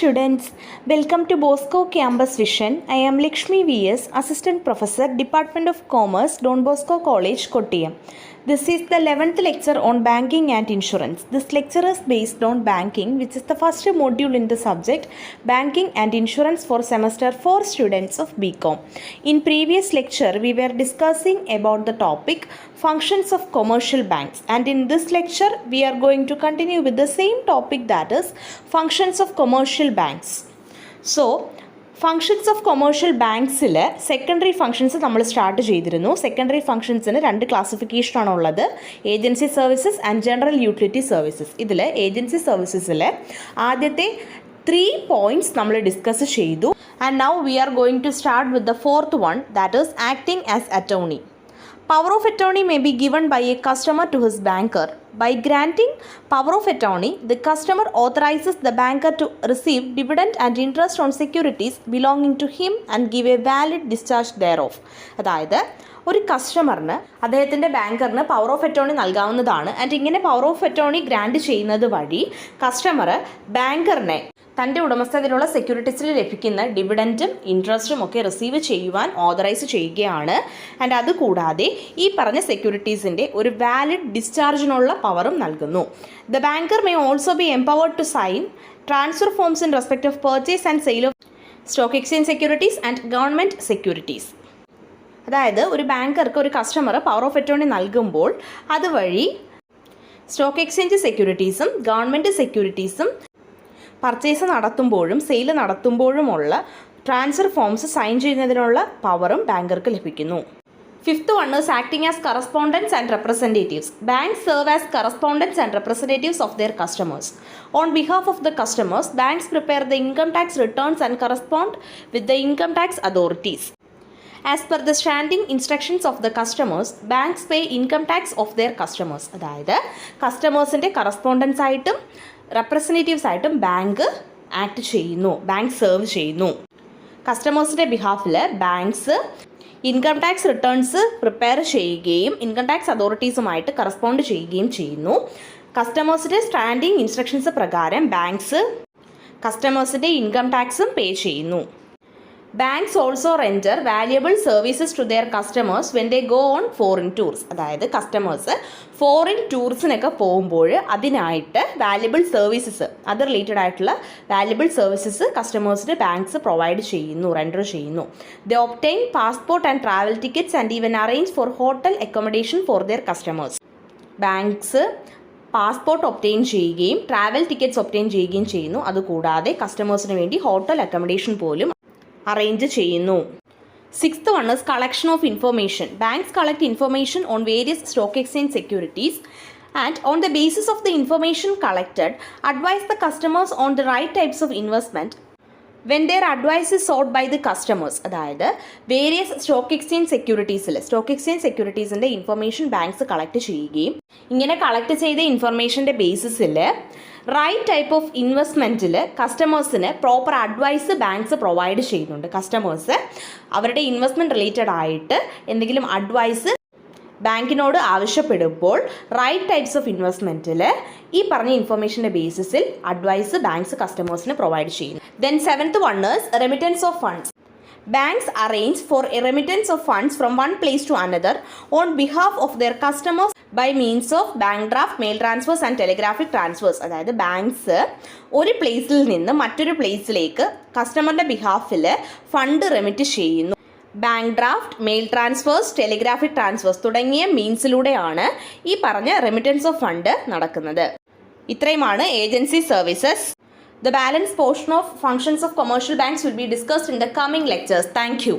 students, welcome to Bosco Campus Vision. I am Lakshmi VS, Assistant Professor, Department of Commerce, Don Bosco College, Kottayam. This is the 11th lecture on banking and insurance. This lecture is based on banking, which is the first module in the subject banking and insurance for semester 4 students of BCom. In previous lecture, we were discussing about the topic functions of commercial banks, and in this lecture, we are going to continue with the same topic, that is functions of commercial banks. So, functions of commercial ബാങ്ക്സിൽ secondary functions നമ്മൾ start ചെയ്തിരുന്നു. Secondary ഫങ്ഷൻസിന് 2 ക്ലാസിഫിക്കേഷനാണ് ഉള്ളത്, agency services and general utility services. ഇതിൽ agency സർവീസസിൽ ആദ്യത്തെ 3 points നമ്മൾ ഡിസ്കസ് ചെയ്തു. And now we are going to start with the 4th one, that is acting as attorney. Power of attorney may be given by a customer to his banker. By granting power of attorney, the customer authorizes the banker to receive dividend and interest on securities belonging to him and give a valid discharge thereof. അതായത് ഒരു കസ്റ്റമറിന് അദ്ദേഹത്തിൻ്റെ ബാങ്കറിന് power of attorney നൽകാവുന്നതാണ്. And ഇങ്ങനെ power of attorney grand ചെയ്യുന്നത് വഴി customer ബാങ്കറിനെ തൻ്റെ ഉടമസ്ഥതയിലുള്ള സെക്യൂരിറ്റീസിൽ ലഭിക്കുന്ന ഡിവിഡൻറ്റും ഇൻട്രസ്റ്റും ഒക്കെ റിസീവ് ചെയ്യുവാൻ ഓതറൈസ് ചെയ്യുകയാണ്. ആൻഡ് അതുകൂടാതെ ഈ പറഞ്ഞ സെക്യൂരിറ്റീസിൻ്റെ ഒരു വാലിഡ് ഡിസ്ചാർജിനുള്ള പവറും നൽകുന്നു. The banker may also be empowered to sign transfer forms in respect of purchase and sale of stock exchange securities and government securities. അതായത് ഒരു ബാങ്കർക്ക് ഒരു കസ്റ്റമർ പവർ ഓഫ് അറ്റോർണി നൽകുമ്പോൾ അതുവഴി സ്റ്റോക്ക് എക്സ്ചേഞ്ച് സെക്യൂരിറ്റീസും ഗവൺമെൻറ് സെക്യൂരിറ്റീസും പർച്ചേസ് നടത്തുമ്പോഴും sale നടത്തുമ്പോഴുമുള്ള transfer forms sign ചെയ്യുന്നതിനുള്ള പവറും ബാങ്കർക്ക് ലഭിക്കുന്നു. 5th one is acting as correspondents and representatives. Banks serve as correspondents and representatives of their customers. On behalf of the customers, banks prepare the income tax returns and correspond with the income tax authorities. As per the standing instructions of the customers, banks pay income tax of their customers. അതായത് കസ്റ്റമേഴ്സിൻ്റെ correspondence ആയിട്ടും representatives ആയിട്ടും bank act ചെയ്യുന്നു, bank serve ചെയ്യുന്നു. കസ്റ്റമേഴ്സിൻ്റെ ബിഹാഫിൽ banks income tax returns prepare ചെയ്യുകയും income tax അതോറിറ്റീസുമായിട്ട് കറസ്പോണ്ട് ചെയ്യുകയും ചെയ്യുന്നു. കസ്റ്റമേഴ്സിൻ്റെ സ്റ്റാൻഡിംഗ് ഇൻസ്ട്രക്ഷൻസ് പ്രകാരം ബാങ്ക്സ് കസ്റ്റമേഴ്സിൻ്റെ ഇൻകം ടാക്സും പേ ചെയ്യുന്നു. Banks also render valuable services to their customers when they go on foreign tours. അതായത് കസ്റ്റമേഴ്സ് ഫോറിൻ ടൂറിസിനൊക്കെ പോകുമ്പോൾ അതിനായിട്ട് വാല്യബിൾ സർവീസസ്, അത് റിലേറ്റഡ് ആയിട്ടുള്ള വാല്യബിൾ സർവീസസ് കസ്റ്റമേഴ്സിന് ബാങ്ക്സ് പ്രൊവൈഡ് ചെയ്യുന്നു, റെൻഡർ ചെയ്യുന്നു. They obtain passport and travel tickets and even arrange for hotel accommodation for their customers. Banks passport obtain ചെയ്യുകയും ട്രാവൽ ടിക്കറ്റ്സ് ഒബ്റ്റെയിൻ ചെയ്യുകയും ചെയ്യുന്നു. അതുകൂടാതെ കസ്റ്റമേഴ്സിന് വേണ്ടി ഹോട്ടൽ അക്കോമഡേഷൻ പോലും അറേഞ്ച് ചെയ്യുന്നു. 6th one is collection of information. Banks collect information on various stock exchange securities and on the basis of the information collected, advise the customers on the right types of investment when their advice is sought by the customers. അതായത് various stock exchange സെക്യൂരിറ്റീസിൻ്റെ information banks collect ചെയ്യുകയും ഇങ്ങനെ collect ചെയ്ത ഇൻഫർമേഷൻ്റെ ബേസിസിൽ right type of ഇൻവെസ്റ്റ്മെൻറ്റിൽ കസ്റ്റമേഴ്സിന് proper advice banks provide ചെയ്യുന്നുണ്ട്. കസ്റ്റമേഴ്സ് അവരുടെ ഇൻവെസ്റ്റ്മെൻറ്റ് റിലേറ്റഡ് ആയിട്ട് എന്തെങ്കിലും അഡ്വൈസ് ബാങ്കിനോട് ആവശ്യപ്പെടുമ്പോൾ റൈറ്റ് ടൈപ്സ് ഓഫ് ഇൻവെസ്റ്റ്മെൻറ്റിൽ ഈ പറഞ്ഞ ഇൻഫർമേഷൻ്റെ ബേസിസിൽ അഡ്വൈസ് ബാങ്ക്സ് കസ്റ്റമേഴ്സിന് പ്രൊവൈഡ് ചെയ്യുന്നു. Then 7th one is remittance of funds. Banks arrange for a remittance of funds from one place to another on behalf of their customers by means of bank draft, mail transfers and telegraphic transfers. അതായത് banks ഒരു പ്ലേസിൽ നിന്ന് മറ്റൊരു പ്ലേസിലേക്ക് കസ്റ്റമറിൻ്റെ ബിഹാഫിൽ fund remit ചെയ്യുന്നു. Bank draft, mail transfers, telegraphic transfers തുടങ്ങിയ മീൻസിലൂടെയാണ് ഈ പറഞ്ഞ റെമിറ്റൻസ് ഓഫ് ഫണ്ട് നടക്കുന്നത്. ഇത്രയുമാണ് agency services. The balance portion of functions of commercial banks will be discussed in the coming lectures. Thank you.